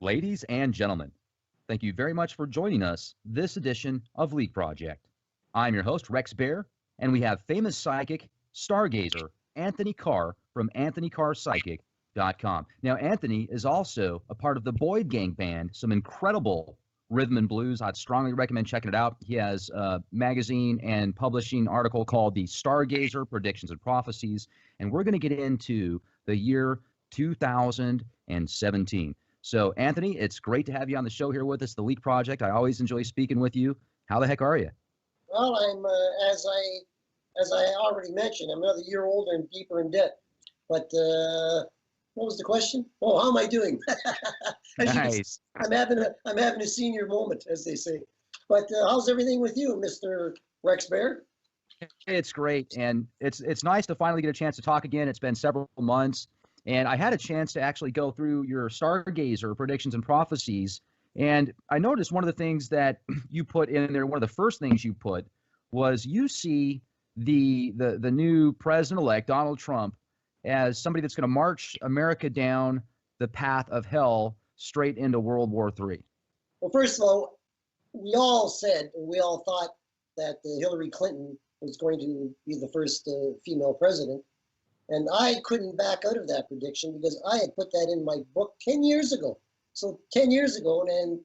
Ladies and gentlemen, thank you very much for joining us this edition of Leak Project. I'm your host, Rex Bear, and we have famous psychic, stargazer, Anthony Carr from AnthonyCarrPsychic.com. Now, Anthony is also a part of the Boyd Gang Band, some incredible rhythm and blues. I'd strongly recommend checking it out. He has a magazine and publishing article called The Stargazer, Predictions and Prophecies, and we're going to get into the year 2017. So, Anthony, it's great to have you on the show here with us, The Leak Project. I always enjoy speaking with you. How the heck are you? Well, I'm as I already mentioned, I'm another year older and deeper in debt. But what was the question? Oh, how am I doing? Nice. I'm having a senior moment, as they say. But how's everything with you, Mr. Rex Bear? It's great, and it's nice to finally get a chance to talk again. It's been several months, and I had a chance to actually go through your Stargazer predictions and prophecies, and I noticed one of the things that you put in there, one of the first things you put was you see the new president-elect, Donald Trump, as somebody that's going to march America down the path of hell straight into World War III. Well, first of all, we all thought that Hillary Clinton was going to be the first female president. And I couldn't back out of that prediction because I had put that in my book 10 years ago. So 10 years ago, and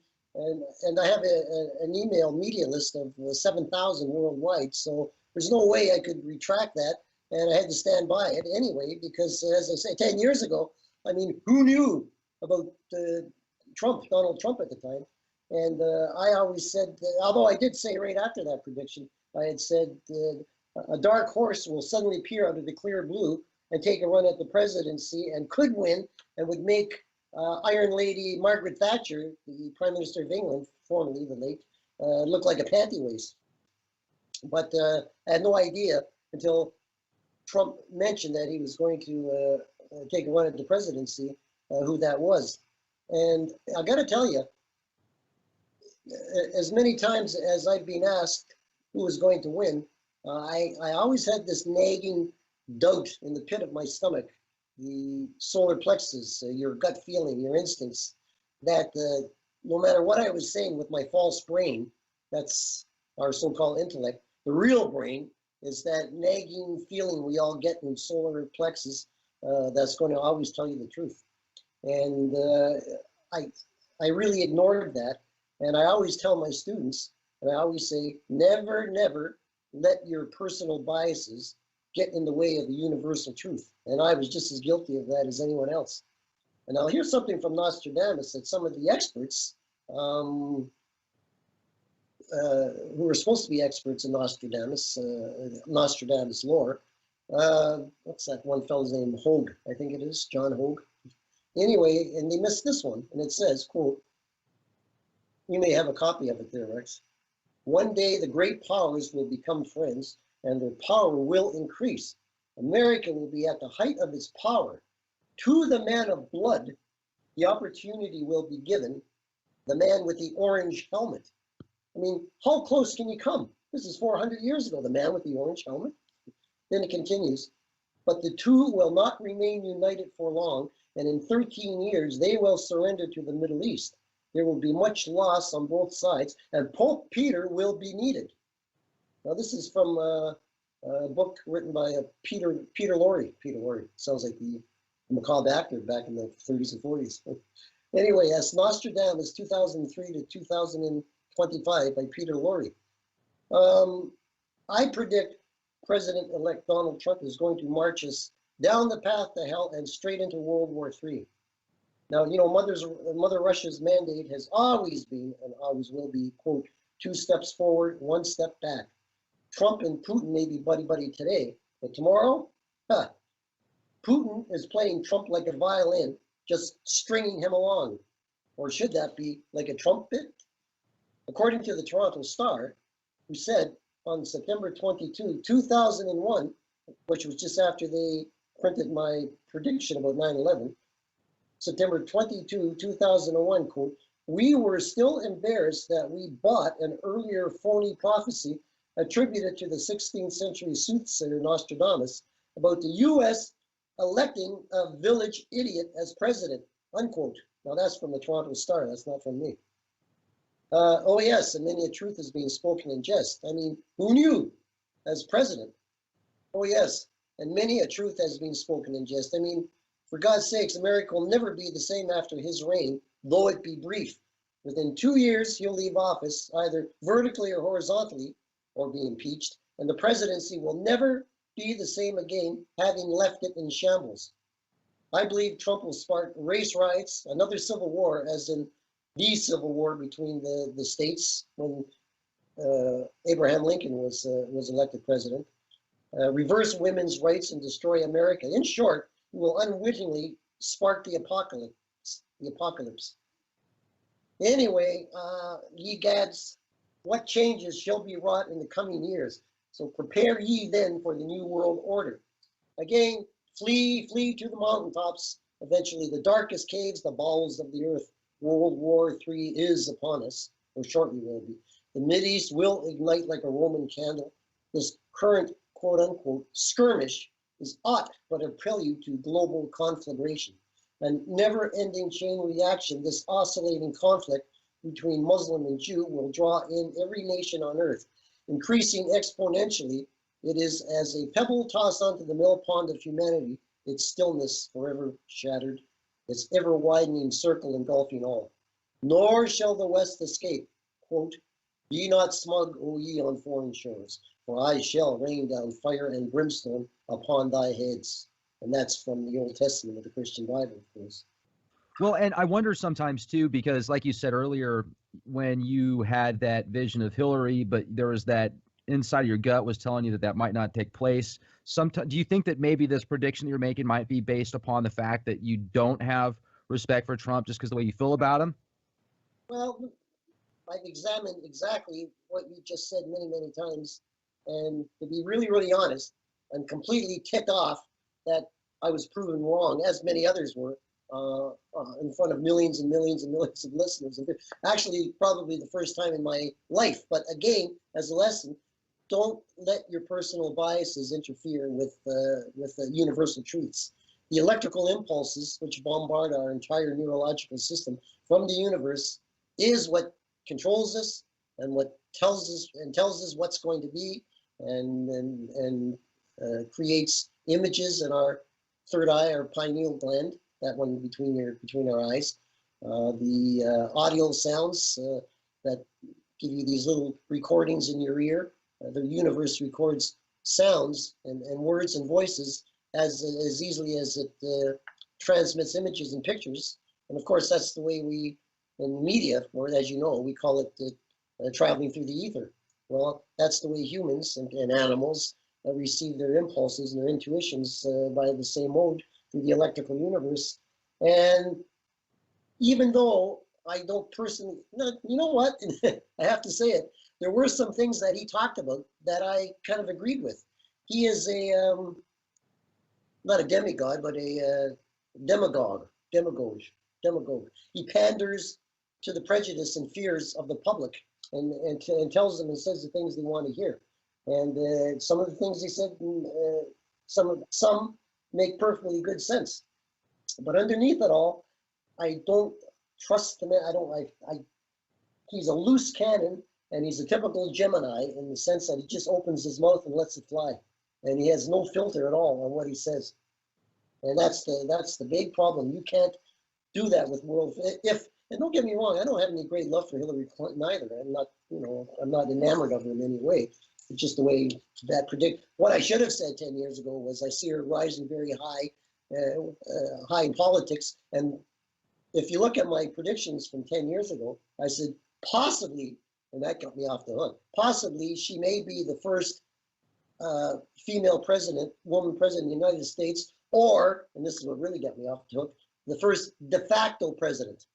I have an email media list of 7,000 worldwide. So there's no way I could retract that. And I had to stand by it anyway, because as I say, 10 years ago, I mean, who knew about Donald Trump at the time? And I always said, although I did say right after that prediction, I had said a dark horse will suddenly appear out of the clear blue and take a run at the presidency and could win and would make Iron Lady Margaret Thatcher, the Prime Minister of England, formerly the late, look like a panty waist. But I had no idea until Trump mentioned that he was going to take a run at the presidency, who that was. And I got to tell you, as many times as I've been asked who was going to win, I always had this nagging doubt in the pit of my stomach, the solar plexus, your gut feeling, your instincts, that no matter what I was saying with my false brain, that's our so-called intellect, the real brain is that nagging feeling we all get in solar plexus that's going to always tell you the truth. And I really ignored that. And I always tell my students, and I always say, never, never let your personal biases get in the way of the universal truth. And I was just as guilty of that as anyone else. And now here's something from Nostradamus that some of the experts, who were supposed to be experts in Nostradamus lore, what's that one fellow's name? Hogue, I think it is, John Hogue. Anyway, and they missed this one, and it says, quote, you may have a copy of it there, Rex. One day the great powers will become friends, and their power will increase. America will be at the height of its power. To the man of blood, the opportunity will be given, the man with the orange helmet. I mean, how close can you come? This is 400 years ago, the man with the orange helmet. Then it continues, but the two will not remain united for long, and in 13 years they will surrender to the Middle East. There will be much loss on both sides, and Pope Peter will be needed. Now, this is from a book written by Peter Lorre. Peter Lorre sounds like the macabre actor back in the 30s and 40s. Anyway, that's Nostradamus 2003 to 2025 by Peter Lorre. I predict President-elect Donald Trump is going to march us down the path to hell and straight into World War III. Now, you know, Mother Russia's mandate has always been and always will be, quote, 2 steps forward, 1 step back. Trump and Putin may be buddy-buddy today, but tomorrow, Putin is playing Trump like a violin, just stringing him along. Or should that be like a trumpet? According to the Toronto Star, who said on September 22, 2001, which was just after they printed my prediction about 9/11, September 22, 2001, quote, we were still embarrassed that we bought an earlier phony prophecy attributed to the 16th century soothsayer Nostradamus about the U.S. electing a village idiot as president, unquote. Now that's from the Toronto Star. That's not from me. Oh yes, and many a truth is being spoken in jest. I mean, who knew as president? Oh yes, and many a truth has been spoken in jest. I mean, for God's sakes, America will never be the same after his reign, though it be brief. Within 2 years, he'll leave office, either vertically or horizontally, or be impeached, and the presidency will never be the same again, having left it in shambles. I believe Trump will spark race riots, another civil war, as in the civil war between the states when Abraham Lincoln was elected president. Reverse women's rights and destroy America. In short, he will unwittingly spark the apocalypse. The apocalypse. Anyway, ye gads, what changes shall be wrought in the coming years? So prepare ye then for the new world order. Again, flee to the mountaintops. Eventually, the darkest caves, the bowels of the earth. World War III is upon us, or shortly will be. The Mideast will ignite like a Roman candle. This current quote unquote skirmish is aught but a prelude to global conflagration. And never ending chain reaction, this oscillating conflict between Muslim and Jew will draw in every nation on earth, increasing exponentially. It is as a pebble tossed onto the mill pond of humanity, its stillness forever shattered, its ever widening circle engulfing all. Nor shall the West escape. Quote, be not smug, O ye on foreign shores, for I shall rain down fire and brimstone upon thy heads. And that's from the Old Testament of the Christian Bible, of course. Well, and I wonder sometimes too, because like you said earlier, when you had that vision of Hillary, but there was that inside of your gut was telling you that that might not take place. Sometimes, do you think that maybe this prediction that you're making might be based upon the fact that you don't have respect for Trump just because the way you feel about him? Well, I've examined exactly what you just said many, many times. And to be really, really honest, I'm completely ticked off that I was proven wrong, as many others were, in front of millions and millions and millions of listeners. And actually, probably the first time in my life. But again, as a lesson, don't let your personal biases interfere with universal truths. The electrical impulses which bombard our entire neurological system from the universe is what controls us and what tells us what's going to be, and creates images in our third eye, our pineal gland, that one between our eyes. The audio sounds that give you these little recordings in your ear. The universe records sounds and words and voices as easily as it transmits images and pictures. And of course, that's the way we, in media, or as you know, we call it traveling through the ether. Well, that's the way humans and animals receive their impulses and their intuitions by the same mode through the electrical universe. And even though I don't personally, you know what, I have to say it, there were some things that he talked about that I kind of agreed with. He is not a demigod, but a demagogue. He panders to the prejudice and fears of the public, and tells them and says the things they want to hear. And some of the things he said, some make perfectly good sense. But underneath it all, I don't trust the man. He's a loose cannon, and he's a typical Gemini in the sense that he just opens his mouth and lets it fly, and he has no filter at all on what he says. And that's the big problem. You can't do that with world. And don't get me wrong, I don't have any great love for Hillary Clinton either. I'm not enamored of her in any way. It's just the way that predict. What I should have said 10 years ago was I see her rising very high in politics. And if you look at my predictions from 10 years ago, I said possibly, and that got me off the hook, possibly she may be the first female president, woman president of the United States, or, and this is what really got me off the hook, the first de facto president.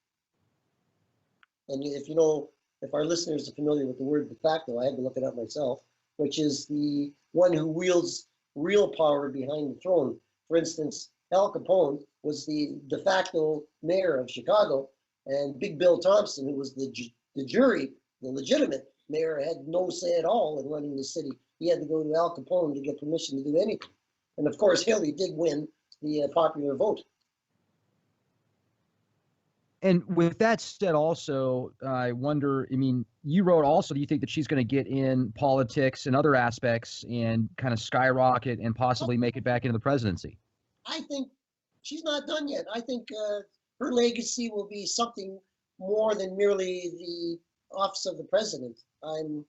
And if our listeners are familiar with the word de facto, I had to look it up myself, which is the one who wields real power behind the throne. For instance, Al Capone was the de facto mayor of Chicago, and Big Bill Thompson, who was the jury, the legitimate mayor, had no say at all in running the city. He had to go to Al Capone to get permission to do anything. And of course, Hillary did win the popular vote. And with that said, also, I wonder, I mean, you wrote also, do you think that she's going to get in politics and other aspects and kind of skyrocket and possibly make it back into the presidency? I think she's not done yet. I think her legacy will be something more than merely the office of the president. Uh,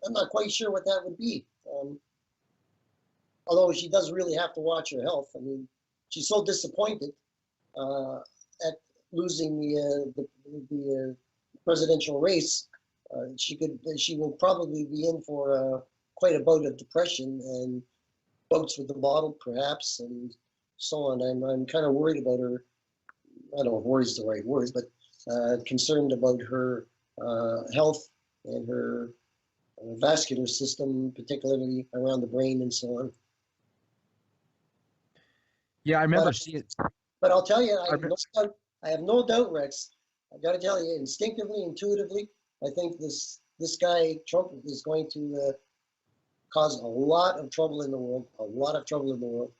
I'm not quite sure what that would be. Although she does really have to watch her health. I mean, she's so disappointed uh, at losing the presidential race. She will probably be in for quite a bout of depression and bouts with the bottle, perhaps, and so on. I'm kind of worried about her. I don't know if worried is the right word, but concerned about her health and her vascular system, particularly around the brain and so on. Yeah, I remember But seeing. but I'll tell you, I remember, I have no doubt, Rex. I got to tell you, instinctively, intuitively, I think this guy Trump is going to cause a lot of trouble in the world, a lot of trouble in the world,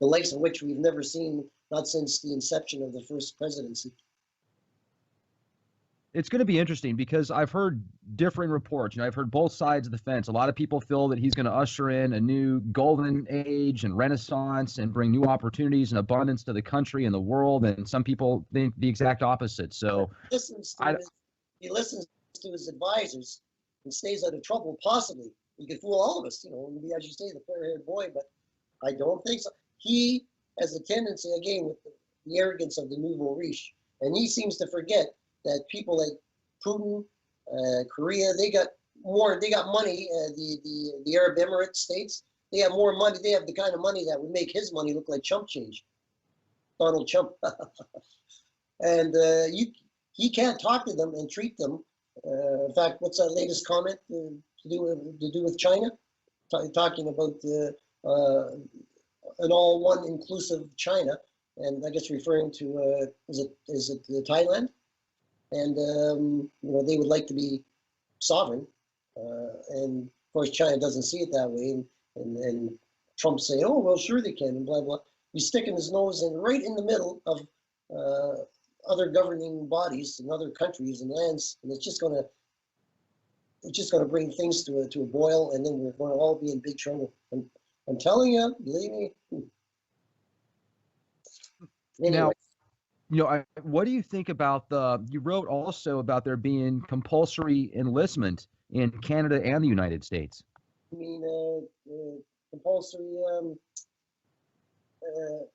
the likes of which we've never seen, not since the inception of the first presidency. it's going to be interesting because I've heard differing reports. You know, I've heard both sides of the fence. A lot of people feel that he's going to usher in a new golden age and renaissance and bring new opportunities and abundance to the country and the world. And some people think the exact opposite. So, Listens to I, he listens to his advisors and stays out of trouble. Possibly, he could fool all of us, and be, as you say, the fair-haired boy. But I don't think so. He has a tendency, again, with the arrogance of the nouveau riche, and he seems to forget that people like Putin, Korea, they got more. They got money. The Arab Emirates states, they have more money. They have the kind of money that would make his money look like chump change. Donald Trump, and he can't talk to them and treat them. In fact, what's that latest comment to do with China? Talking about an all one inclusive China, and I guess referring to is it Thailand? And they would like to be sovereign, and of course China doesn't see it that way, and Trump saying, "Oh well, sure they can," and blah blah. He's sticking his nose in right in the middle of other governing bodies and other countries and lands, and it's just going to bring things to a boil, and then we're going to all be in big trouble. I'm telling you, believe me. Anyway. now, what do you think about you wrote also about there being compulsory enlistment in Canada and the United States? I mean, compulsory,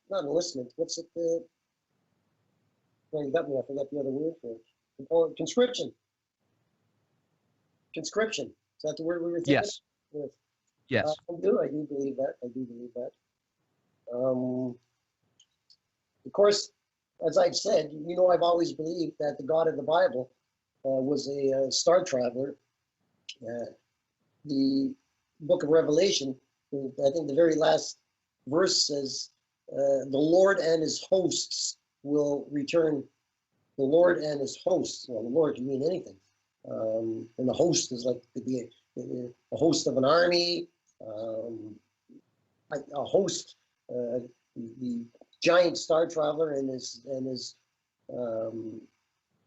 not enlistment. What's it? Well, you got me. I forgot the other word for it. Conscription. Conscription. Is that the word we were thinking? Yes. Yes. Yes. I do believe that. I do believe that. Of course, as I've said, I've always believed that the God of the Bible was a star traveler. The book of Revelation, I think the very last verse says, the Lord and his hosts will return. The Lord and his hosts. Well, the Lord can mean anything. And the host is like could be a host of an army, a host, the giant star traveler and his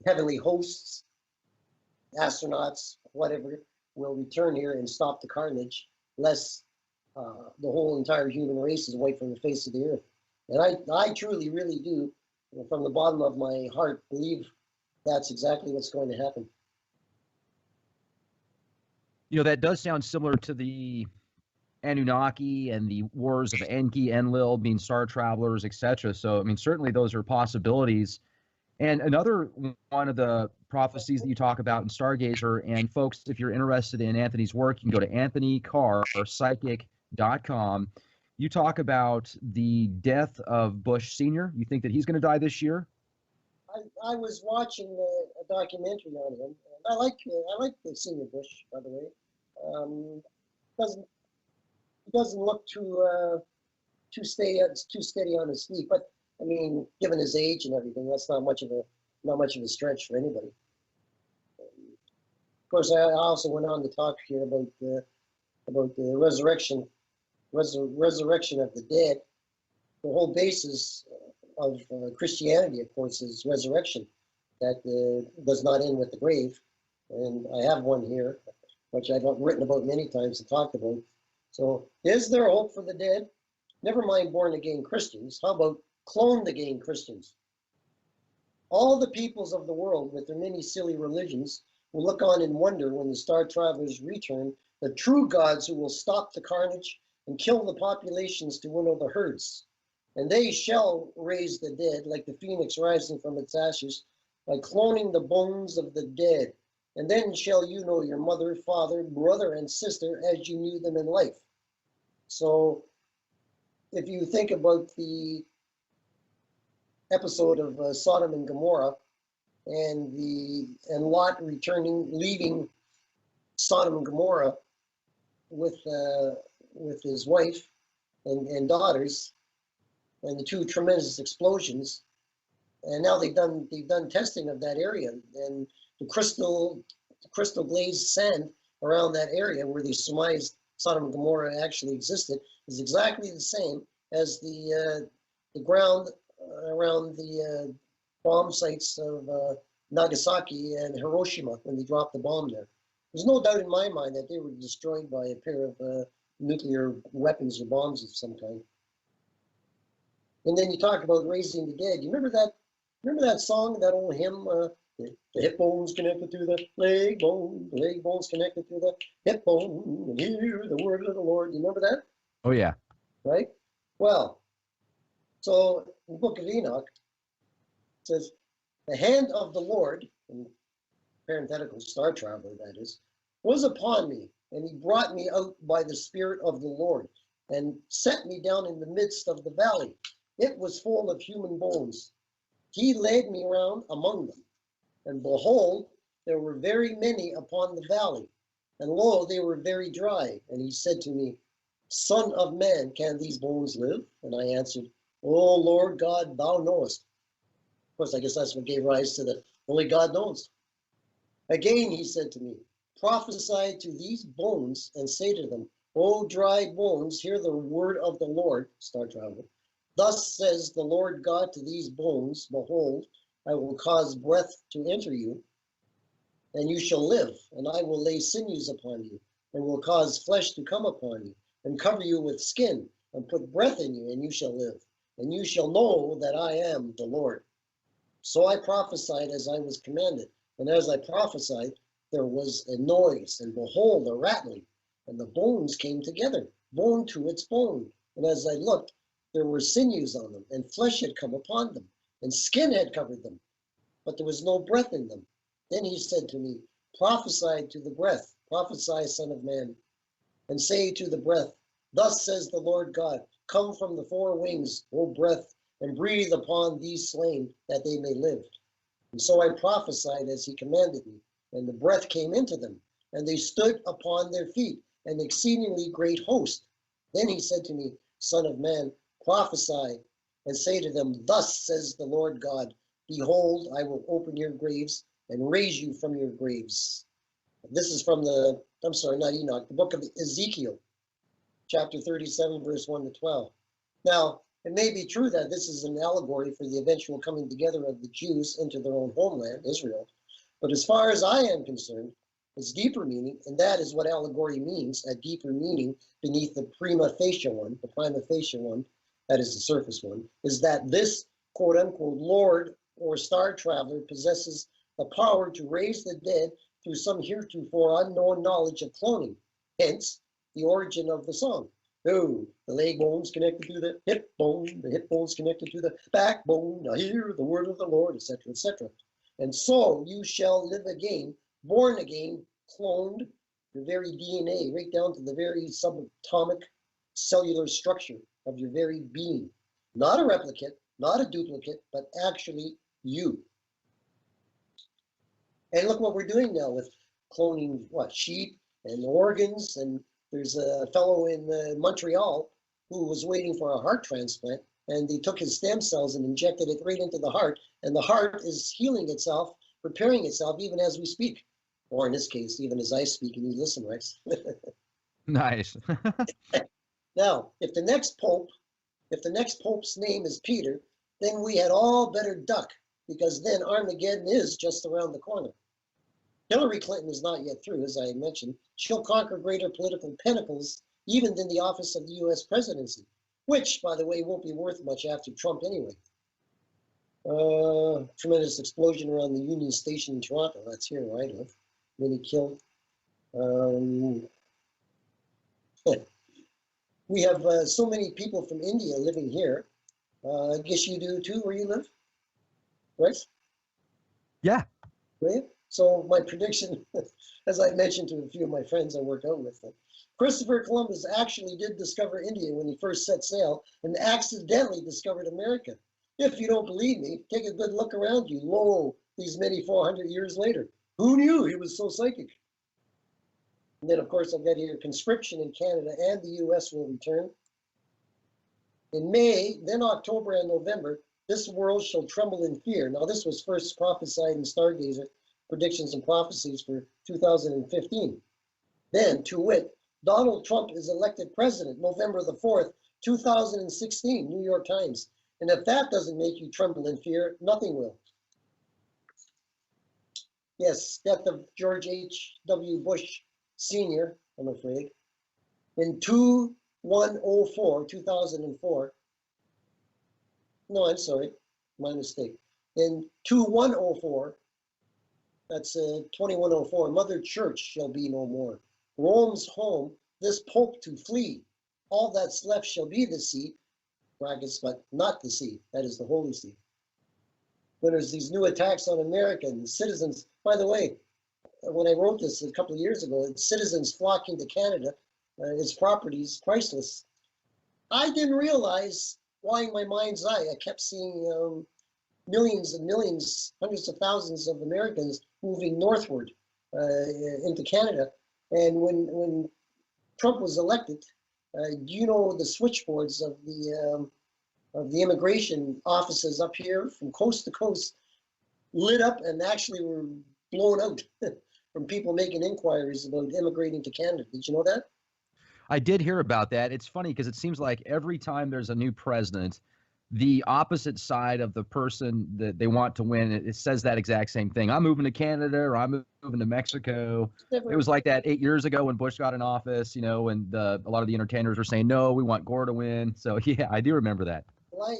heavenly hosts, astronauts, whatever, will return here and stop the carnage, lest the whole entire human race is wiped from the face of the earth. And I truly, really do, from the bottom of my heart, believe that's exactly what's going to happen. That does sound similar to the Anunnaki and the wars of Enki, Enlil, being star travelers, etc. So, I mean, certainly those are possibilities. And another one of the prophecies that you talk about in Stargazer, and folks, if you're interested in Anthony's work, you can go to Anthony Carr, psychic.com. You talk about the death of Bush Sr. You think that he's going to die this year? I was watching a documentary on him. And I like the Senior Bush, by the way. Doesn't look too steady on his feet, but I mean, given his age and everything, that's not much of a stretch for anybody. Of course, I also went on to talk here about the resurrection of the dead. The whole basis of Christianity, of course, is resurrection. That does not end with the grave. And I have one here, which I've written about many times and talked about. So, is there hope for the dead? Never mind born again Christians. How about cloned again Christians? All the peoples of the world, with their many silly religions, will look on in wonder when the star travelers return, the true gods who will stop the carnage and kill the populations to winnow the herds. And they shall raise the dead, like the phoenix rising from its ashes, by cloning the bones of the dead. And then shall you know your mother, father, brother, and sister as you knew them in life. So if you think about the episode of Sodom and Gomorrah and Lot returning, leaving Sodom and Gomorrah with his wife and daughters, and the two tremendous explosions, and now they've done testing of that area, and the crystal glazed sand around that area where they surmised Sodom and Gomorrah actually existed is exactly the same as the ground around the bomb sites of Nagasaki and Hiroshima when they dropped the bomb there. There's no doubt in my mind that they were destroyed by a pair of nuclear weapons or bombs of some kind. And then you talk about raising the dead. You remember that song, that old hymn, the hip bone's connected to the leg bone's connected to the hip bone, and hear the word of the Lord. You remember that? Oh, yeah. Right? Well, so in the book of Enoch, it says, the hand of the Lord, in parenthetical star traveler that is, was upon me, and he brought me out by the Spirit of the Lord, and set me down in the midst of the valley. It was full of human bones. He led me round among them, and behold, there were very many upon the valley, and lo, they were very dry. And he said to me, Son of man, can these bones live? And I answered, O Lord God, thou knowest. Of course, I guess that's what gave rise to the only God knows. Again, he said to me, prophesy to these bones and say to them, O dry bones, hear the word of the Lord, star traveler. Thus says the Lord God to these bones, behold, I will cause breath to enter you, and you shall live, and I will lay sinews upon you, and will cause flesh to come upon you, and cover you with skin, and put breath in you, and you shall live, and you shall know that I am the Lord. So I prophesied as I was commanded, and as I prophesied, there was a noise, and behold, a rattling, and the bones came together, bone to its bone. And as I looked, there were sinews on them, and flesh had come upon them, and skin had covered them, but there was no breath in them. Then he said to me, prophesy to the breath, prophesy, son of man, and say to the breath, thus says the Lord God, come from the four wings, O breath, and breathe upon these slain, that they may live. And so I prophesied as he commanded me, and the breath came into them, and they stood upon their feet, an exceedingly great host. Then he said to me, Son of man, prophesy, and say to them, thus says the Lord God, behold, I will open your graves and raise you from your graves. This is from the book of Ezekiel, chapter 37, verse 1 to 12. Now, it may be true that this is an allegory for the eventual coming together of the Jews into their own homeland, Israel. But as far as I am concerned, it's deeper meaning, and that is what allegory means, a deeper meaning beneath the prima facie one, that is the surface one, is that this quote unquote Lord or star traveler possesses the power to raise the dead through some heretofore unknown knowledge of cloning, hence the origin of the song. Oh, the leg bone's connected to the hip bone's connected to the backbone. I hear the word of the Lord, etc., etc. And so you shall live again, born again, cloned, your very DNA, right down to the very subatomic cellular structure of your very being. Not a replicate, not a duplicate, but actually you. And look what we're doing now with cloning, sheep and organs. And there's a fellow in Montreal who was waiting for a heart transplant, and they took his stem cells and injected it right into the heart, and the heart is healing itself, repairing itself even as we speak, or in this case, even as I speak and you listen, Rex. Nice. Now, if the next pope's name is Peter, then we had all better duck, because then Armageddon is just around the corner. Hillary Clinton is not yet through, as I mentioned. She'll conquer greater political pinnacles even than the office of the U.S. presidency, which, by the way, won't be worth much after Trump anyway. Tremendous explosion around the Union Station in Toronto. That's here where I live. Many killed. We have so many people from India living here. I guess you do too, where you live, right? Yeah. Right? So my prediction, as I mentioned to a few of my friends I work out with, Christopher Columbus actually did discover India when he first set sail and accidentally discovered America. If you don't believe me, take a good look around you. Lo, these many 400 years later. Who knew he was so psychic? And then, of course, I've got here conscription in Canada and the U.S. will return. In May, then October and November, this world shall tremble in fear. Now, this was first prophesied in Stargazer Predictions and Prophecies for 2015. Then, to wit, Donald Trump is elected president November the 4th, 2016, New York Times. And if that doesn't make you tremble in fear, nothing will. Yes, death of George H.W. Bush Sr., I'm afraid. In 2004, no, I'm sorry, my mistake. In 2104, that's 2104, Mother Church shall be no more. Rome's home, this Pope to flee. All that's left shall be the sea, brackets, but not the sea. That is the Holy See. When there's these new attacks on American citizens, by the way, when I wrote this a couple of years ago, citizens flocking to Canada, its properties priceless. I didn't realize why in my mind's eye I kept seeing millions and millions, hundreds of thousands of Americans moving northward into Canada. And when Trump was elected, do you know the switchboards of the immigration offices up here from coast to coast lit up and actually were blown out from people making inquiries about immigrating to Canada. Did you know that? I did hear about that. It's funny because it seems like every time there's a new president, the opposite side of the person that they want to win, it says that exact same thing. I'm moving to Canada or I'm moving to Mexico. It was like that 8 years ago when Bush got in office, and a lot of the entertainers were saying, no, we want Gore to win. So, yeah, I do remember that. Well,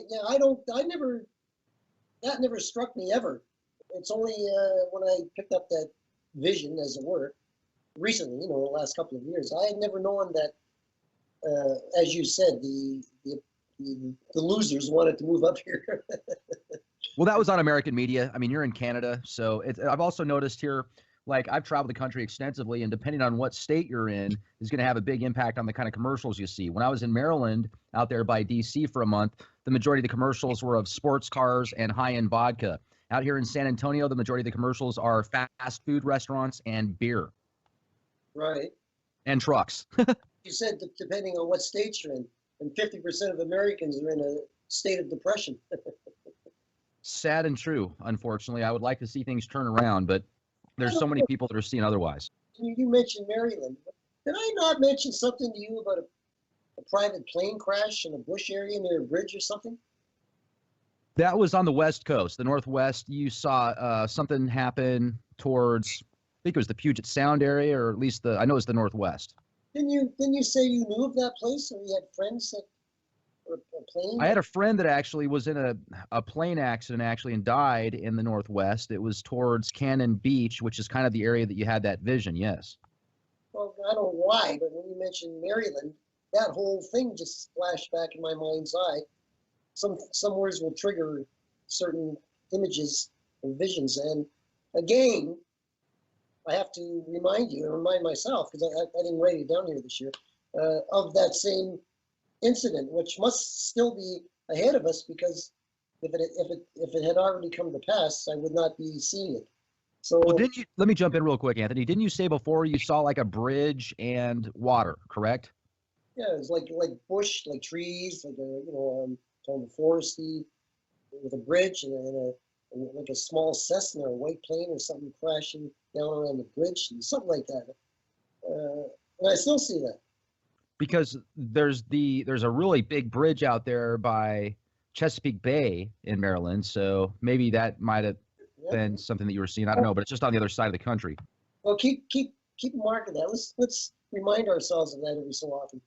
that never struck me ever. It's only when I picked up that vision, as it were, recently, the last couple of years. I had never known that, as you said, the losers wanted to move up here. Well, that was on American media. I mean, you're in Canada, so I've also noticed here, like I've traveled the country extensively, and depending on what state you're in is going to have a big impact on the kind of commercials you see. When I was in Maryland, out there by D.C. for a month, the majority of the commercials were of sports cars and high-end vodka. Out here in San Antonio, the majority of the commercials are fast food restaurants and beer. Right. And trucks. You said depending on what state you're in, and 50% of Americans are in a state of depression. Sad and true, unfortunately. I would like to see things turn around, but there's so many people that are seeing otherwise. You mentioned Maryland. Did I not mention something to you about a private plane crash in a bush area near a bridge or something? That was on the West Coast, the Northwest. You saw something happen towards, I think it was the Puget Sound area, or at least I know it's the Northwest. Didn't you say you knew of that place, or you had friends that were a plane? I had a friend that actually was in a plane accident and died in the Northwest. It was towards Cannon Beach, which is kind of the area that you had that vision. Yes. Well, I don't know why, but when you mentioned Maryland, that whole thing just flashed back in my mind's eye. Some words will trigger certain images and visions. And again, I have to remind you and remind myself, because I didn't write it down here this year, of that same incident, which must still be ahead of us, because if it had already come to pass, I would not be seeing it. So, well, let me jump in real quick, Anthony. Didn't you say before you saw like a bridge and water, correct? Yeah, it was like bush, like trees, like kind of foresty, with a bridge and like a small Cessna or a white plane or something crashing down around the bridge and something like that. And I still see that. Because there's a really big bridge out there by Chesapeake Bay in Maryland, so maybe that might have Yeah. been something that you were seeing. I don't know, but it's just on the other side of the country. Well, keep a mark of that. Let's remind ourselves of that every so often.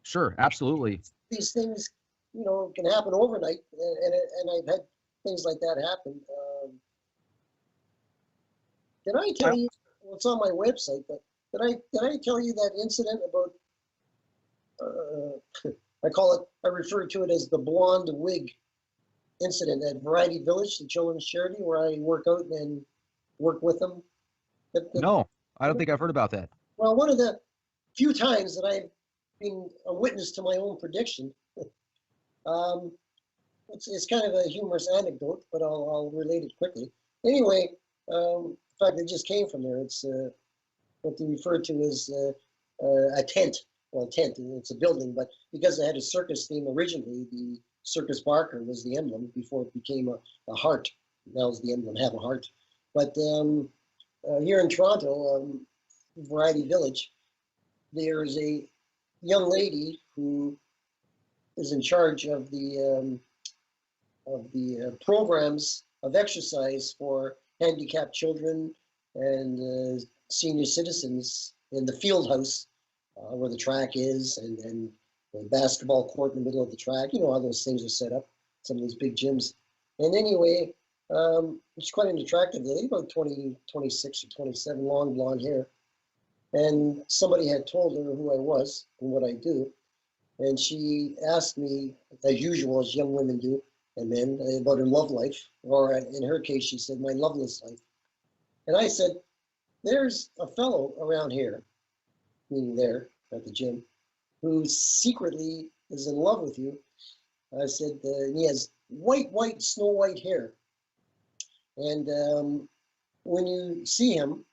Sure, absolutely. These things, can happen overnight, and I've had things like that happen. Did I tell you? Well, it's on my website, but did I tell you that incident about? I refer to it as the blonde wig incident at Variety Village, the children's charity, where I work out and work with them. No, I don't think I've heard about that. Well, one of the few times that I've been a witness to my own prediction. um, it's kind of a humorous anecdote, but I'll relate it quickly. Anyway, in fact, it just came from there. It's what they refer to as a tent. Well, tent, it's a building, but because it had a circus theme originally, the Circus Barker was the emblem before it became a heart. That was the emblem, have a heart. But here in Toronto, Variety Village, there's a young lady who is in charge of the programs of exercise for handicapped children and senior citizens in the field house where the track is, and the basketball court in the middle of the track. You know how those things are set up, some of these big gyms. And anyway, she's quite an attractive lady, about 20, 26 or 27, long blonde hair. And somebody had told her who I was and what I do. And she asked me, as usual, as young women do, and men, about her love life. Or in her case, she said, my loveless life. And I said, there's a fellow around here, meaning there at the gym, who secretly is in love with you. I said, he has white, snow white hair. And when you see him,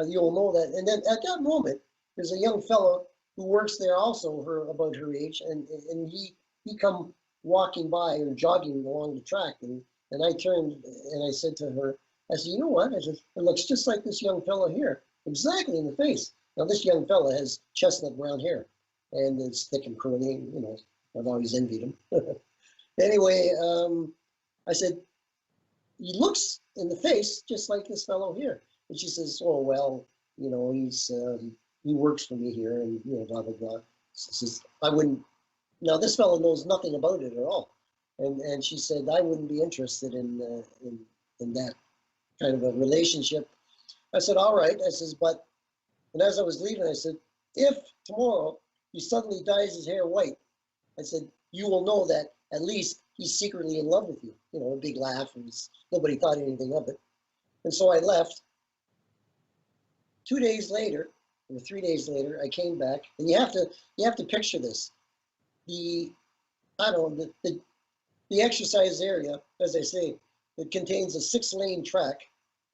you'll know that. And then at that moment, there's a young fellow who works there also, about her age, and he come walking by or jogging along the track, and I turned and I said to her, I said, you know what? I said, it looks just like this young fellow here, exactly in the face. Now this young fellow has chestnut brown hair, and it's thick and curly. I've always envied him. Anyway, I said, he looks in the face just like this fellow here. And she says, oh, well, he works for me here, and, blah, blah, blah. She says, I wouldn't, now this fellow knows nothing about it at all. And she said, I wouldn't be interested in that kind of a relationship. I said, all right. I says, and as I was leaving, I said, if tomorrow he suddenly dyes his hair white, I said, you will know that at least he's secretly in love with you. A big laugh, and nobody thought anything of it. And so I left. 2 days later, or 3 days later, I came back, and you have to picture this. The exercise area, as I say, it contains a 6-lane track,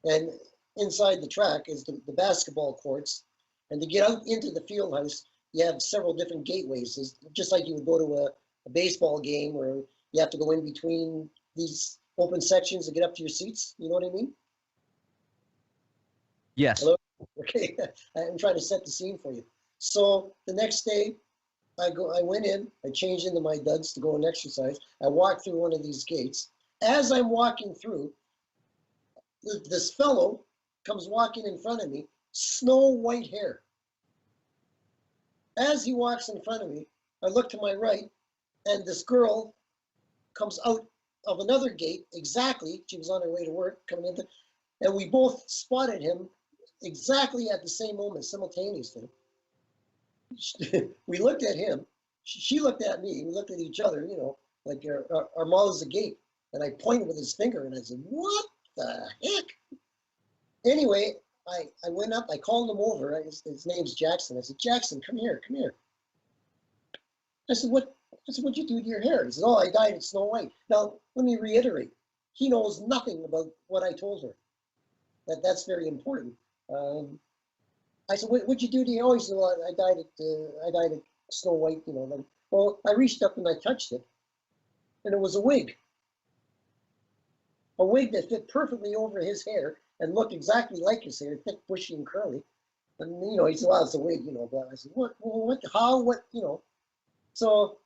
and inside the track is the basketball courts. And to get out into the field house, you have several different gateways. It's just like you would go to a baseball game where you have to go in between these open sections to get up to your seats. You know what I mean? Yes. Hello? Okay, I'm trying to set the scene for you. So the next day, I went in, I changed into my duds to go and exercise. I walked through one of these gates. As I'm walking through, this fellow comes walking in front of me, snow white hair. As he walks in front of me, I look to my right, and this girl comes out of another gate exactly. She was on her way to work, coming in, and we both spotted him exactly at the same moment, simultaneously. We looked at him. She looked at me. We looked at each other, like our mouths agape. And I pointed with his finger, and I said, what the heck? Anyway, I went up. I called him over. His name's Jackson. I said, Jackson, come here. I said, what'd you do to your hair? He said, oh, I dyed it snow white. Now, let me reiterate. He knows nothing about what I told her. That's very important. I said, what'd you do to your hair? He said, well, I dyed it snow white, Well, I reached up and I touched it, and it was a wig. A wig that fit perfectly over his hair and looked exactly like his hair, thick, bushy, and curly. And, he said, well, it's a wig, But I said, what, how, what, So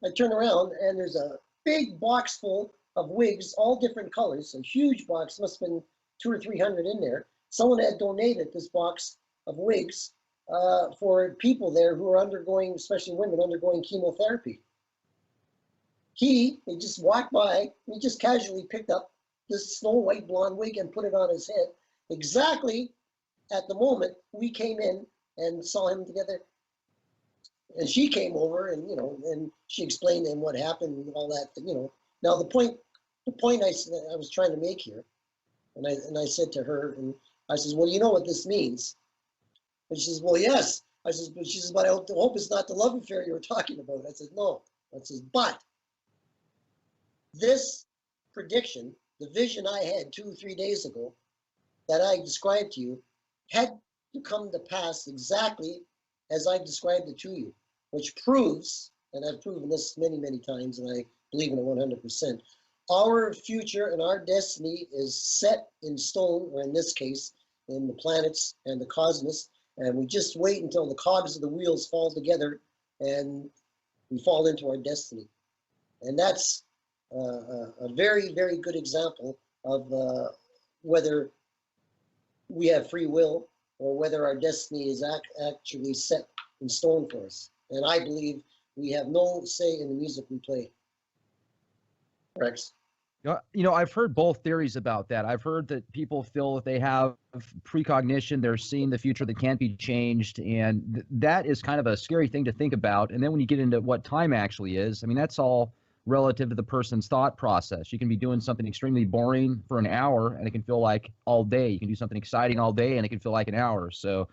I turn around, and there's a big box full of wigs, all different colors, a huge box, must have been 200 or 300 in there. Someone had donated this box of wigs for people there who are undergoing, especially women, undergoing chemotherapy. He just walked by, he just casually picked up this snow white blonde wig and put it on his head. Exactly at the moment we came in and saw him together. And she came over and, and she explained to him what happened and all that, Now the point I was trying to make here, and I said to her, and I says, well, you know what this means? And she says, well, yes. I says, but she says, but I hope it's not the love affair you were talking about. I said, no. I says, but this prediction, the vision I had 2 or 3 days ago that I described to you, had to come to pass exactly as I described it to you, which proves, and I've proven this many, many times, and I believe in it 100%, our future and our destiny is set in stone, or in this case, in the planets and the cosmos, and we just wait until the cogs of the wheels fall together and we fall into our destiny. And that's a very, very good example of whether we have free will or whether our destiny is actually set in stone for us. And I believe we have no say in the music we play. Rex? I've heard both theories about that. I've heard that people feel that they have precognition, they're seeing the future that can't be changed, and that is kind of a scary thing to think about. And then when you get into what time actually is, I mean, that's all relative to the person's thought process. You can be doing something extremely boring for an hour, and it can feel like all day. You can do something exciting all day, and it can feel like an hour. So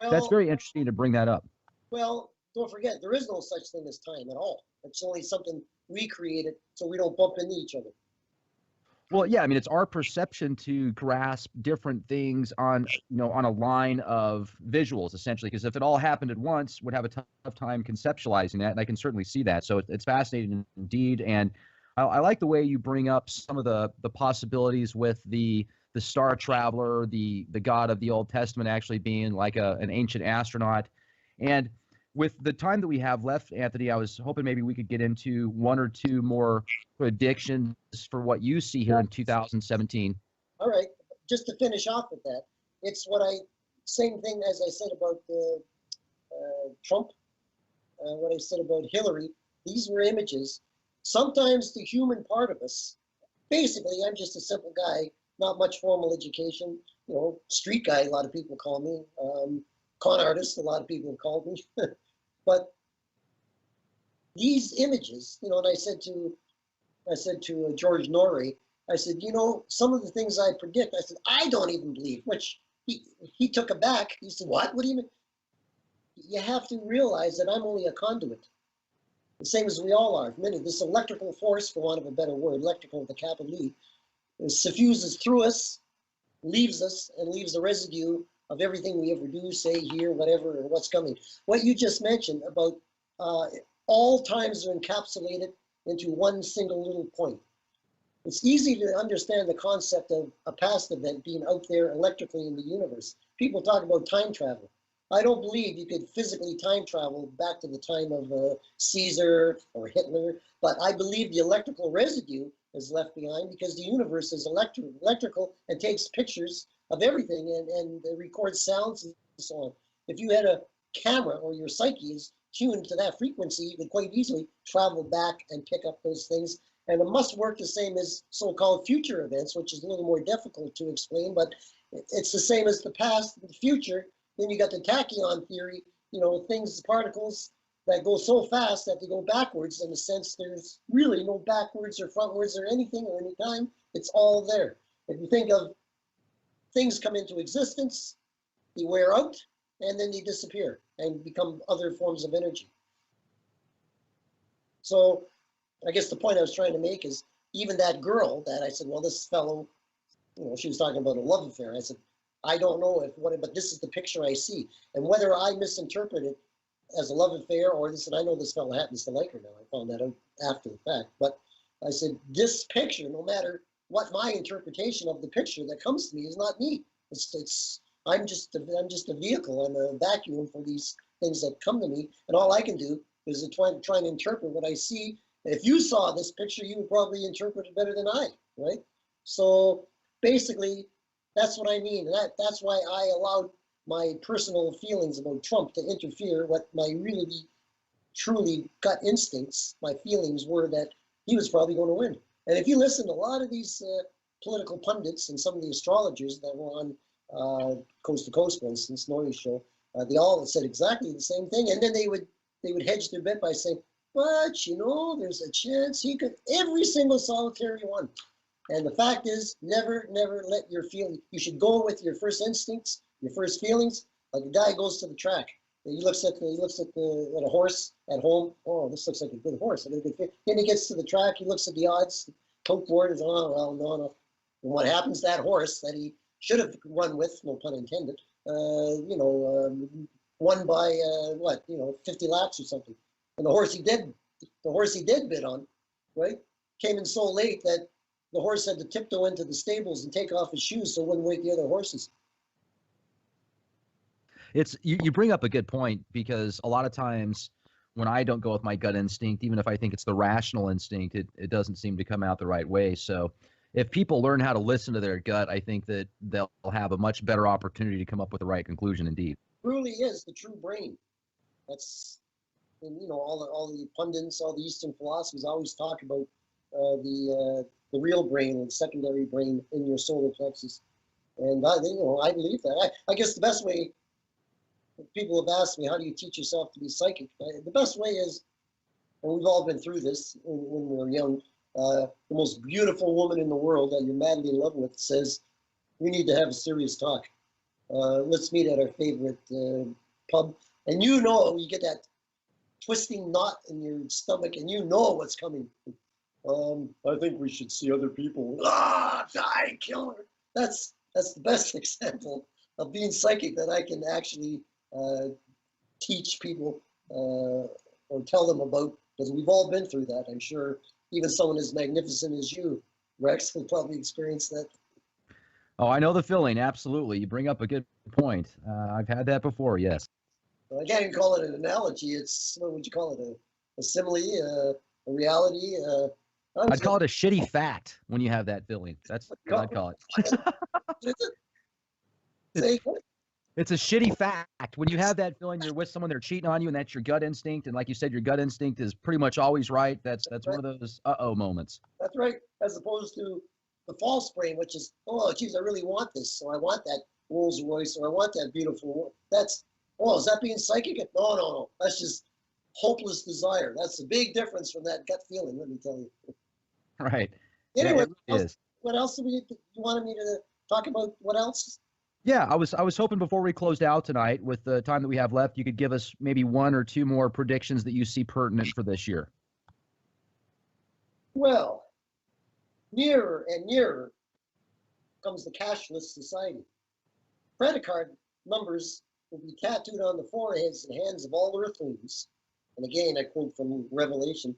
that's very interesting to bring that up. Well, don't forget, there is no such thing as time at all. It's only something we created so we don't bump into each other. Well, yeah, I mean, it's our perception to grasp different things on a line of visuals, essentially, because if it all happened at once, we'd have a tough time conceptualizing that, and I can certainly see that. So it's fascinating indeed, and I like the way you bring up some of the possibilities with the star traveler, the God of the Old Testament actually being like an ancient astronaut. And with the time that we have left, Anthony, I was hoping maybe we could get into one or two more predictions for what you see here in 2017. All right. Just to finish off with that, it's same thing as I said about Trump, what I said about Hillary. These were images. Sometimes the human part of us, basically, I'm just a simple guy, not much formal education, street guy, a lot of people call me, con artist, a lot of people have called me. But these images, and I said to George Norrie, I said, some of the things I predict, I said, I don't even believe, which he took aback. He said, what? What do you mean? You have to realize that I'm only a conduit, the same as we all are. This electrical force, for want of a better word, electrical with a capital E, suffuses through us, leaves us, and leaves a residue of everything we ever do, say, hear, whatever, or what's coming. What you just mentioned about all times are encapsulated into one single little point. It's easy to understand the concept of a past event being out there electrically in the universe. People talk about time travel. I don't believe you could physically time travel back to the time of Caesar or Hitler, but I believe the electrical residue is left behind because the universe is electrical and takes pictures of everything and records sounds and so on. If you had a camera or your psyche is tuned to that frequency, you could quite easily travel back and pick up those things. And it must work the same as so-called future events, which is a little more difficult to explain, but it's the same as the past and the future. Then you got the tachyon theory, things, particles that go so fast that they go backwards. In a sense, there's really no backwards or frontwards or anything or any time. It's all there. If you think of things come into existence, they wear out, and then they disappear and become other forms of energy. So I guess the point I was trying to make is even that girl that I said, well, this fellow, she was talking about a love affair. I said, I don't know but this is the picture I see. And whether I misinterpret it as a love affair or this, and I know this fellow happens to like her now. I found that out after the fact. But I said, this picture, no matter what my interpretation of the picture that comes to me is not me. I'm just a vehicle. I'm a vacuum for these things that come to me. And all I can do is try and interpret what I see If you saw this picture, you would probably interpret it better than I, right? So basically, that's what I mean. That's why I allowed my personal feelings about Trump to interfere. What my really, truly gut instincts, my feelings were that he was probably going to win. And if you listen to a lot of these political pundits and some of the astrologers that were on Coast to Coast, for instance, Norrie's show, they all said exactly the same thing. And then they would hedge their bet by saying, but you know, there's a chance he could, every single solitary one. And the fact is, never let your feeling, you should go with your first instincts, your first feelings. Like a guy goes to the track, he looks at a horse at home. Oh, this looks like a good horse. Then he gets to the track, he looks at the odds, hope for it is, oh, well, no. And what happens to that horse that he should have run with, no pun intended, won by 50 laps or something. And the horse he did bid on, right, came in so late that the horse had to tiptoe into the stables and take off his shoes so it wouldn't wake the other horses. It's you bring up a good point, because a lot of times when I don't go with my gut instinct, even if I think it's the rational instinct, it doesn't seem to come out the right way. So if people learn how to listen to their gut, I think that they'll have a much better opportunity to come up with the right conclusion indeed. It truly is the true brain. That's, and all the pundits, all the Eastern philosophies always talk about the real brain and secondary brain in your solar plexus. And I believe that. I guess the best way, people have asked me, how do you teach yourself to be psychic? The best way is, and we've all been through this when we were young, the most beautiful woman in the world that you're madly in love with says, we need to have a serious talk. Let's meet at our favorite pub. And you get that twisting knot in your stomach, and you know what's coming. I think we should see other people. Die, kill her. That's the best example of being psychic that I can actually teach people or tell them about, because we've all been through that. I'm sure even someone as magnificent as you, Rex, will probably experience that. Oh, I know the feeling. Absolutely. You bring up a good point. I've had that before. Yes. Well, I can't even call it an analogy. It's, what would you call it? A simile, a reality. I'd call it a shitty fact when you have that feeling. That's what I'd call it. It's a shitty fact. When you have that feeling you're with someone, they're cheating on you, and that's your gut instinct. And like you said, your gut instinct is pretty much always right. That's right. One of those uh-oh moments. That's right. As opposed to the false brain, which is, oh, geez, I really want this. So I want that Rolls Royce, or I want that beautiful. Is that being psychic? No. That's just hopeless desire. That's a big difference from that gut feeling, let me tell you. Right. Anyway, yeah, what else you wanted me to talk about? What else? Yeah, I was hoping before we closed out tonight, with the time that we have left, you could give us maybe one or two more predictions that you see pertinent for this year. Well, nearer and nearer comes the cashless society. Credit card numbers will be tattooed on the foreheads and hands of all earthlings. And again, I quote from Revelation,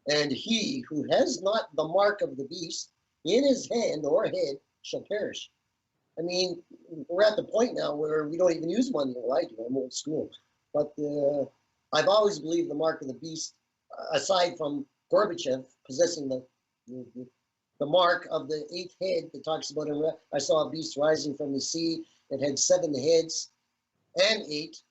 and he who has not the mark of the beast in his hand or head shall perish. I mean, we're at the point now where we don't even use money. Well, I do. I'm old school. But I've always believed the mark of the beast, aside from Gorbachev possessing the mark of the 8th head that talks about it. I saw a beast rising from the sea. It had 7 heads and 8,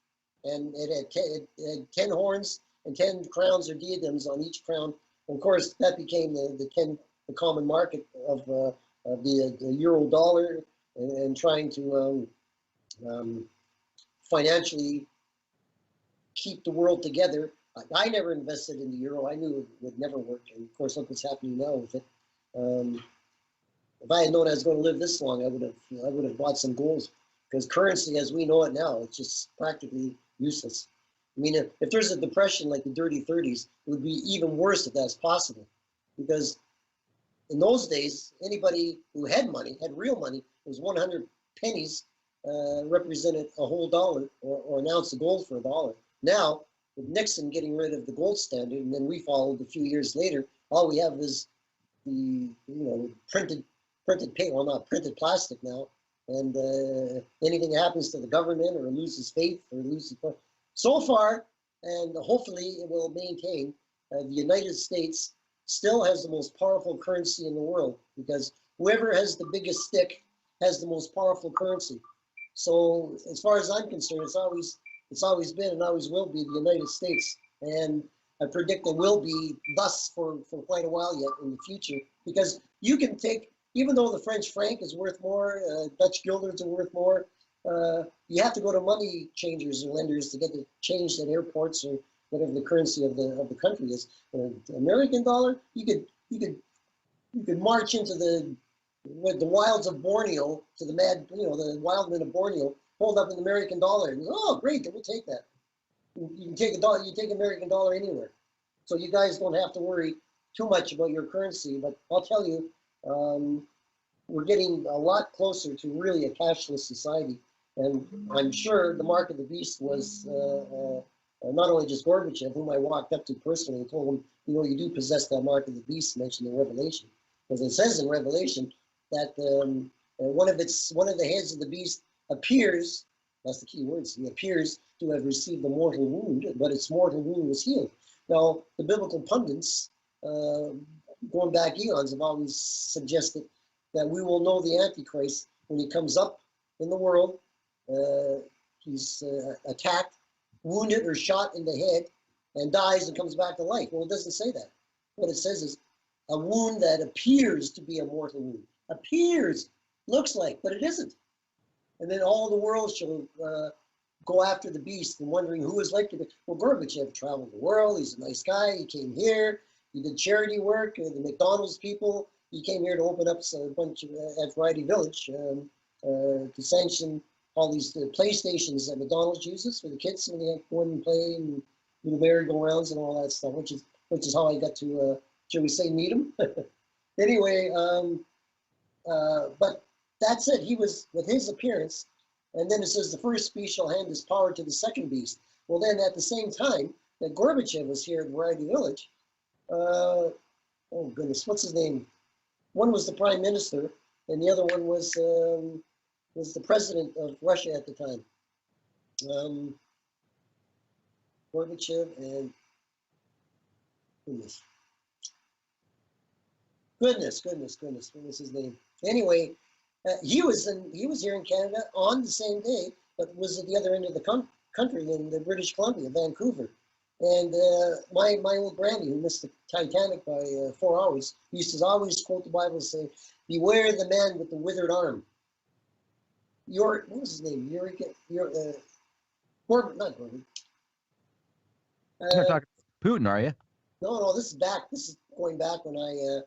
and it had 10 horns and 10 crowns or diadems on each crown. And of course, that became the common market of the euro dollar, and trying to financially keep the world together. I never invested in the euro. I knew it would never work. And of course, look what's happening now with it. If I had known I was going to live this long, I would have bought some gold, because currency as we know it now, it's just practically useless. I mean, if there's a depression like the dirty 30s, it would be even worse if that's possible, because in those days, anybody who had money, had real money, it was 100 pennies represented a whole dollar, or an ounce of gold for a dollar. Now, with Nixon getting rid of the gold standard, and then we followed a few years later, all we have is the printed paper, well, not printed plastic now, and anything that happens to the government or loses faith or loses, so far, and hopefully it will maintain, the United States still has the most powerful currency in the world, because whoever has the biggest stick has the most powerful currency. So as far as I'm concerned, it's always been and always will be the United States. And I predict it will be thus for quite a while yet in the future, because you can take, even though the French franc is worth more, Dutch guilders are worth more, you have to go to money changers or lenders to get it changed at airports or whatever the currency of the country is. The American dollar, you could march into the wilds of Borneo, to the the wild men of Borneo, hold up an American dollar, and oh great, we'll take that. You can take a dollar, you take American dollar anywhere. So you guys don't have to worry too much about your currency. But I'll tell you, we're getting a lot closer to really a cashless society. And I'm sure the mark of the beast was not only just Gorbachev, whom I walked up to personally and told him, you do possess that mark of the beast mentioned in Revelation. Because it says in Revelation that one of the heads of the beast appears, that's the key words, he appears to have received a mortal wound, but its mortal wound was healed. Now, the biblical pundits, going back eons, have always suggested that we will know the Antichrist when he comes up in the world. He's attacked, wounded, or shot in the head, and dies and comes back to life. Well, it doesn't say that. What it says is a wound that appears to be a mortal wound. Appears, looks like, but it isn't. And then all the world shall go after the beast and wondering who is like to be. Well, Gorbachev traveled the world. He's a nice guy. He came here. He did charity work. The McDonald's people. He came here to open up a bunch of, at Variety Village to sanction all these PlayStations that McDonald's uses for the kids when they go in and play and do the merry-go-rounds and all that stuff, which is how I got to, shall we say, meet him. Anyway, but that's it. He was, with his appearance, and then it says the first beast shall hand his power to the second beast. Well, then at the same time that Gorbachev was here at Variety Village, oh goodness, what's his name? One was the prime minister, and the other one was the president of Russia at the time. Gorbachev and goodness, what was his name? Anyway, he was here in Canada on the same day, but was at the other end of the country in the British Columbia, Vancouver. And my old granny, who missed the Titanic by 4 hours, used to always quote the Bible and say, "Beware the man with the withered arm." What was his name? Corbin, not Corbin. You're talking Putin, are you? No, this is going back when I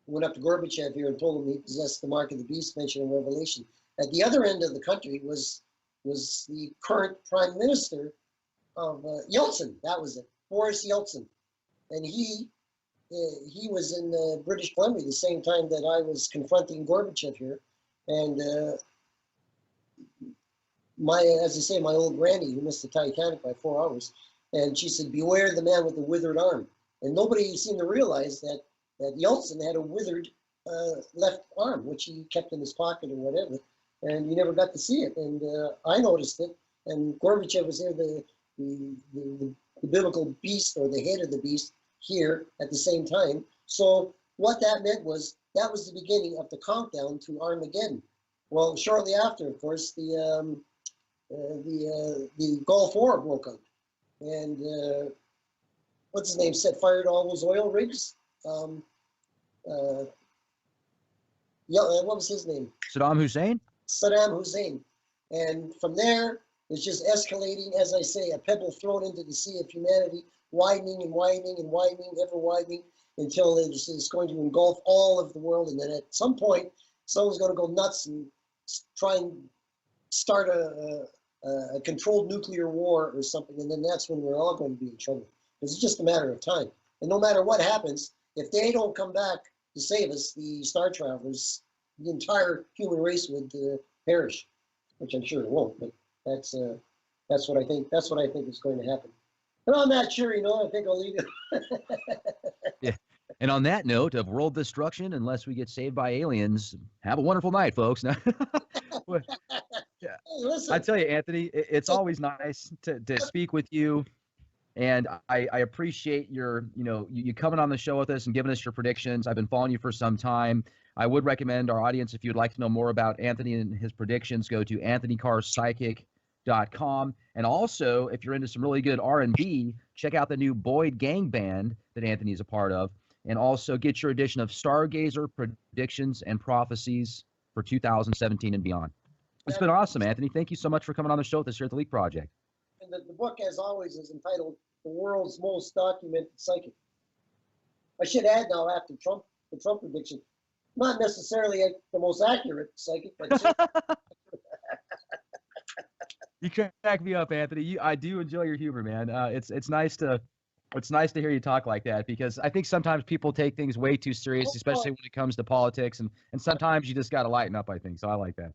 went up to Gorbachev here and told him he possessed the mark of the beast mentioned in Revelation. At the other end of the country was the current prime minister of Yeltsin. That was it, Boris Yeltsin, and he was in British Columbia the same time that I was confronting Gorbachev here, and as I say, my old granny who missed the Titanic by 4 hours, and she said, "Beware the man with the withered arm," and nobody seemed to realize that Yeltsin had a withered left arm, which he kept in his pocket or whatever, and you never got to see it, and I noticed it, and Gorbachev was there, the biblical beast or the head of the beast here at the same time. So what that meant was that was the beginning of the countdown to Armageddon. Well, shortly after, of course, the Gulf War broke out, and what's his name, set fire to all those oil rigs. What was his name? Saddam Hussein? Saddam Hussein. And from there, it's just escalating, as I say, a pebble thrown into the sea of humanity, widening and widening and widening, ever widening, until it's going to engulf all of the world. And then at some point, someone's going to go nuts and try and start a controlled nuclear war or something. And then that's when we're all going to be in trouble. It's just a matter of time. And no matter what happens, if they don't come back to save us, the star travelers, the entire human race would perish, which I'm sure it won't. But that's what I think. That's what I think is going to happen. And on that, sure, I think I'll leave it. Yeah. And on that note of world destruction, unless we get saved by aliens, have a wonderful night, folks. Yeah. Hey, listen, I tell you, Anthony, it's always nice to speak with you. And I appreciate your, you coming on the show with us and giving us your predictions. I've been following you for some time. I would recommend our audience, if you'd like to know more about Anthony and his predictions, go to anthonycarpsychic.com. And also, if you're into some really good R&B, check out the new Boyd Gang Band that Anthony's a part of. And also get your edition of Stargazer Predictions and Prophecies for 2017 and beyond. It's been awesome, Anthony. Thank you so much for coming on the show with us here at the Leak Project. And the book, as always, is entitled The World's Most Documented Psychic. I should add now, after Trump, the Trump prediction, not necessarily the most accurate psychic, but You crack me up, Anthony. I do enjoy your humor, man. It's nice to hear you talk like that, because I think sometimes people take things way too serious, especially when it comes to politics, and sometimes you just got to lighten up, I think. So I like that.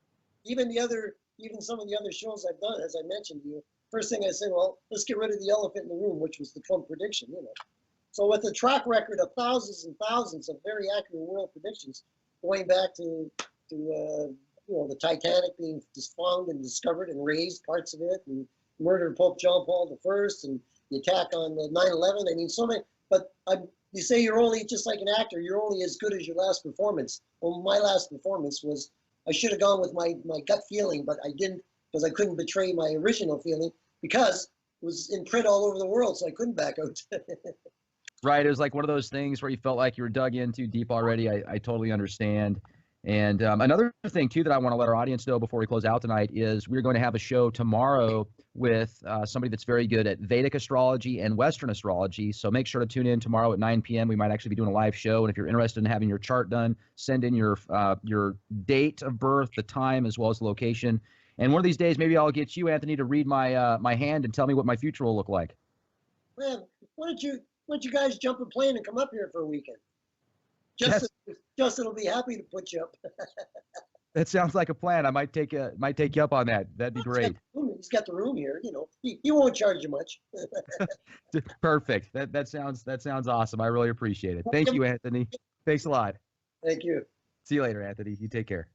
even some of the other shows I've done, as I mentioned to you, first thing I say, well, let's get rid of the elephant in the room, which was the Trump prediction, So with a track record of thousands and thousands of very accurate world predictions, going back to the Titanic being found and discovered and raised, parts of it, and murder of Pope John Paul I, and the attack on 9/11. I mean, so many. But you say you're only, just like an actor, you're only as good as your last performance. Well, my last performance was, I should have gone with my gut feeling, but I didn't, because I couldn't betray my original feeling, because it was in print all over the world, so I couldn't back out. Right. It was like one of those things where you felt like you were dug in too deep already. I totally understand. And another thing, too, that I want to let our audience know before we close out tonight is we're going to have a show tomorrow with somebody that's very good at Vedic astrology and Western astrology. So make sure to tune in tomorrow at 9 p.m. We might actually be doing a live show. And if you're interested in having your chart done, send in your date of birth, the time, as well as the location. And one of these days, maybe I'll get you, Anthony, to read my hand and tell me what my future will look like. Man, why don't you guys jump a plane and come up here for a weekend? Justin will be happy to put you up. That sounds like a plan. I might take you up on that. That'd be great. He's got the room here. He won't charge you much. Perfect. That sounds awesome. I really appreciate it. Thank you, Anthony. Thanks a lot. Thank you. See you later, Anthony. You take care.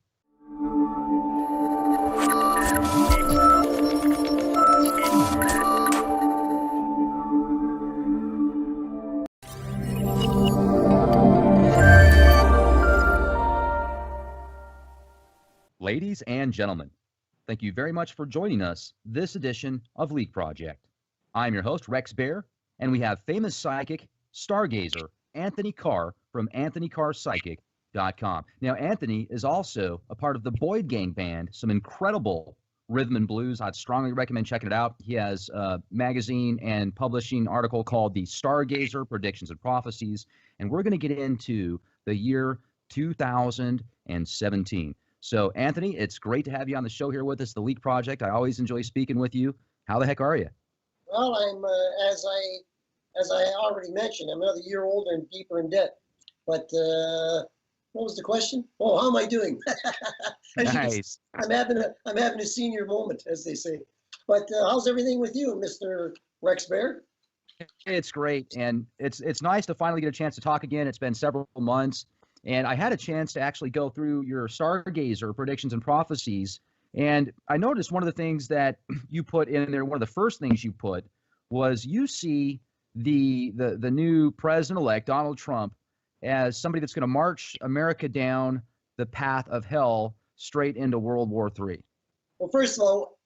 Ladies and gentlemen, thank you very much for joining us this edition of Leak Project. I'm your host, Rex Bear, and we have famous psychic, stargazer, Anthony Carr from anthonycarpsychic.com. Now, Anthony is also a part of the Boyd Gang Band, some incredible rhythm and blues. I'd strongly recommend checking it out. He has a magazine and publishing article called The Stargazer Predictions and Prophecies, and we're going to get into the year 2017. So, Anthony, it's great to have you on the show here with us, The Leak Project. I always enjoy speaking with you. How the heck are you? Well, I'm, as I already mentioned, I'm another year older and deeper in debt. But what was the question? Oh, how am I doing? Nice. I'm having a senior moment, as they say. But how's everything with you, Mr. Rex Bear? It's great, and it's nice to finally get a chance to talk again. It's been several months. And I had a chance to actually go through your Stargazer predictions and prophecies. And I noticed one of the things that you put in there, one of the first things you put was you see the new president-elect, Donald Trump, as somebody that's going to march America down the path of hell straight into World War III. Well, first of all,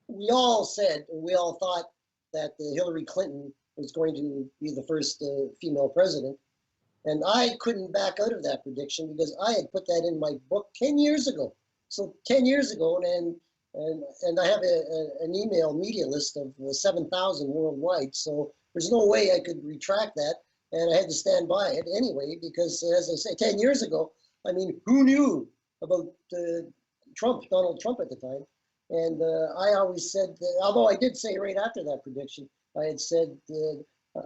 we all thought that Hillary Clinton was going to be the first female president. And I couldn't back out of that prediction because I had put that in my book 10 years ago. So 10 years ago, and I have an email media list of 7,000 worldwide. So there's no way I could retract that. And I had to stand by it anyway, because as I say, 10 years ago, I mean, who knew about Donald Trump at the time? And I always said, although I did say right after that prediction, I had said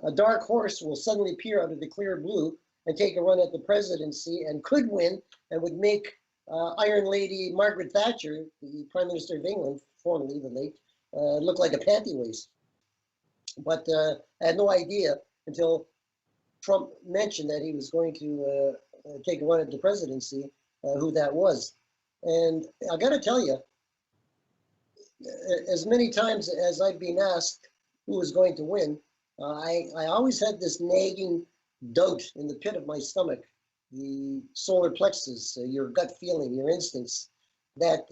a dark horse will suddenly appear out of the clear blue and take a run at the presidency and could win and would make Iron Lady Margaret Thatcher, the Prime Minister of England, formerly the late, look like a panty waist. But I had no idea until Trump mentioned that he was going to take a run at the presidency, who that was. And I got to tell you, as many times as I've been asked who was going to win, I always had this nagging doubt in the pit of my stomach, the solar plexus, your gut feeling, your instincts, that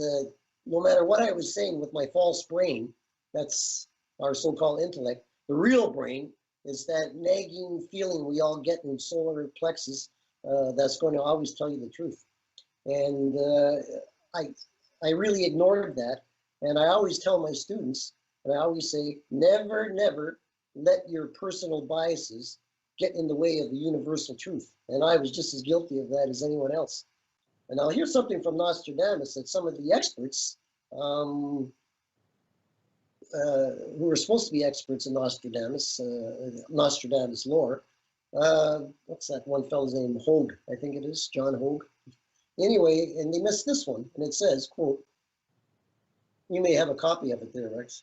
no matter what I was saying with my false brain, that's our so-called intellect, the real brain is that nagging feeling we all get in solar plexus that's going to always tell you the truth. And I, I really ignored that. And I always tell my students, and I always say, never, never let your personal biases get in the way of the universal truth. And I was just as guilty of that as anyone else. And I'll hear something from Nostradamus that some of the experts who were supposed to be experts in Nostradamus lore, what's that one fellow's name? Hogue, I think it is, John Hogue. Anyway, and they missed this one, and it says, quote, you may have a copy of it there, Rex.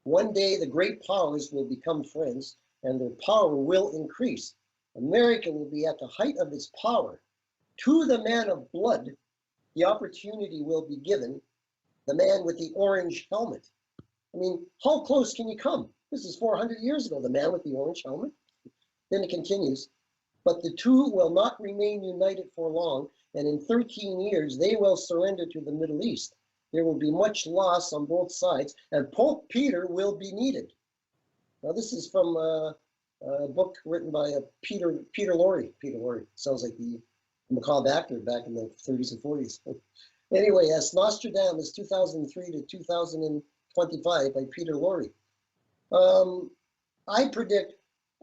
One day the great powers will become friends, and their power will increase. America will be at the height of its power. To the man of blood, the opportunity will be given, the man with the orange helmet. I mean, how close can you come? This is 400 years ago, the man with the orange helmet. Then it continues, but the two will not remain united for long, and in 13 years they will surrender to the Middle East. There will be much loss on both sides, and Pope Peter will be needed. Now, this is from a book written by Peter Lorre. Peter Lorre sounds like the macabre actor back in the 30s and 40s. Anyway, as Nostradamus 2003 to 2025 by Peter Lorre. I predict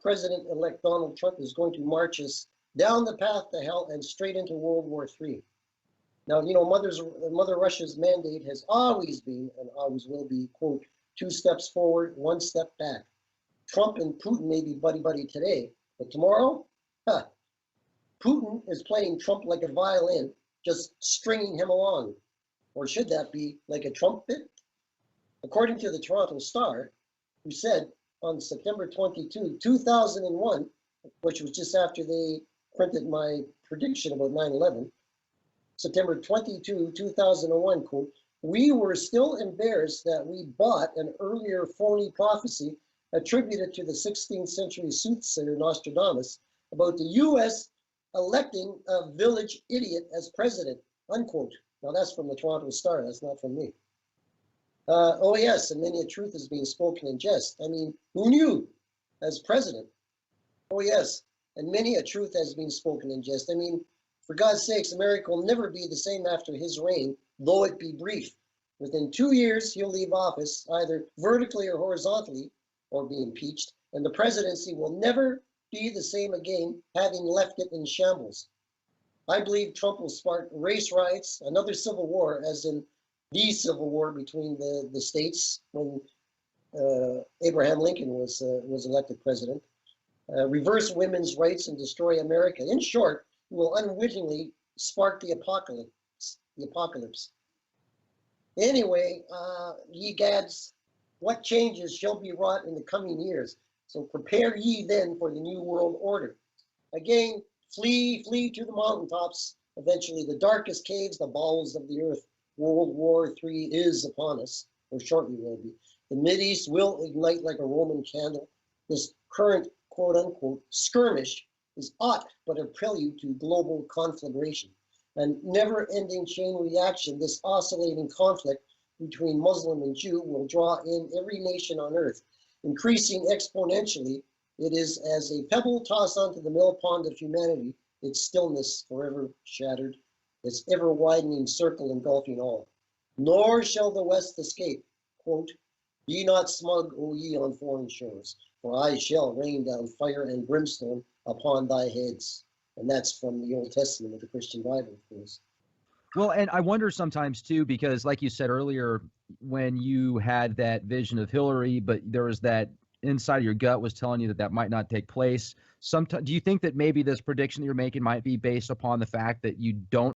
President-elect Donald Trump is going to march us down the path to hell and straight into World War III. Now, you know, Mother Russia's mandate has always been and always will be, quote, 2 steps forward, 1 step back. Trump and Putin may be buddy-buddy today, but tomorrow, Putin is playing Trump like a violin, just stringing him along. Or should that be like a trumpet? According to the Toronto Star, who said on September 22, 2001, which was just after they printed my prediction about 9/11, September 22, 2001, quote, we were still embarrassed that we bought an earlier phony prophecy attributed to the 16th century soothsayer Nostradamus about the U.S. electing a village idiot as president, unquote. Now that's from the Toronto Star, that's not from me. Oh yes, and many a truth is being spoken in jest. I mean, who knew as president? Oh yes, and many a truth has been spoken in jest. I mean, for God's sakes, America will never be the same after his reign, though it be brief. Within 2 years, he'll leave office, either vertically or horizontally, or be impeached, and the presidency will never be the same again, having left it in shambles. I believe Trump will spark race riots, another civil war, as in the civil war between the states when Abraham Lincoln was elected president, reverse women's rights and destroy America. In short, he will unwittingly spark the apocalypse. Anyway, ye gads, what changes shall be wrought in the coming years? So prepare ye then for the new world order. Again, flee to the mountaintops. Eventually, the darkest caves, the bowels of the earth. World War III is upon us, or shortly will be. The Mideast will ignite like a Roman candle. This current quote-unquote skirmish is aught but a prelude to global conflagration. And never-ending chain reaction, this oscillating conflict between Muslim and Jew will draw in every nation on earth. Increasing exponentially, it is as a pebble tossed onto the mill pond of humanity, its stillness forever shattered, its ever-widening circle engulfing all. Nor shall the West escape. Quote, be not smug, O ye on foreign shores, for I shall rain down fire and brimstone upon thy heads. And that's from the Old Testament of the Christian Bible, of course. Well, and I wonder sometimes too, because like you said earlier, when you had that vision of Hillary, but there was that inside of your gut was telling you that that might not take place. Sometimes, do you think that maybe this prediction that you're making might be based upon the fact that you don't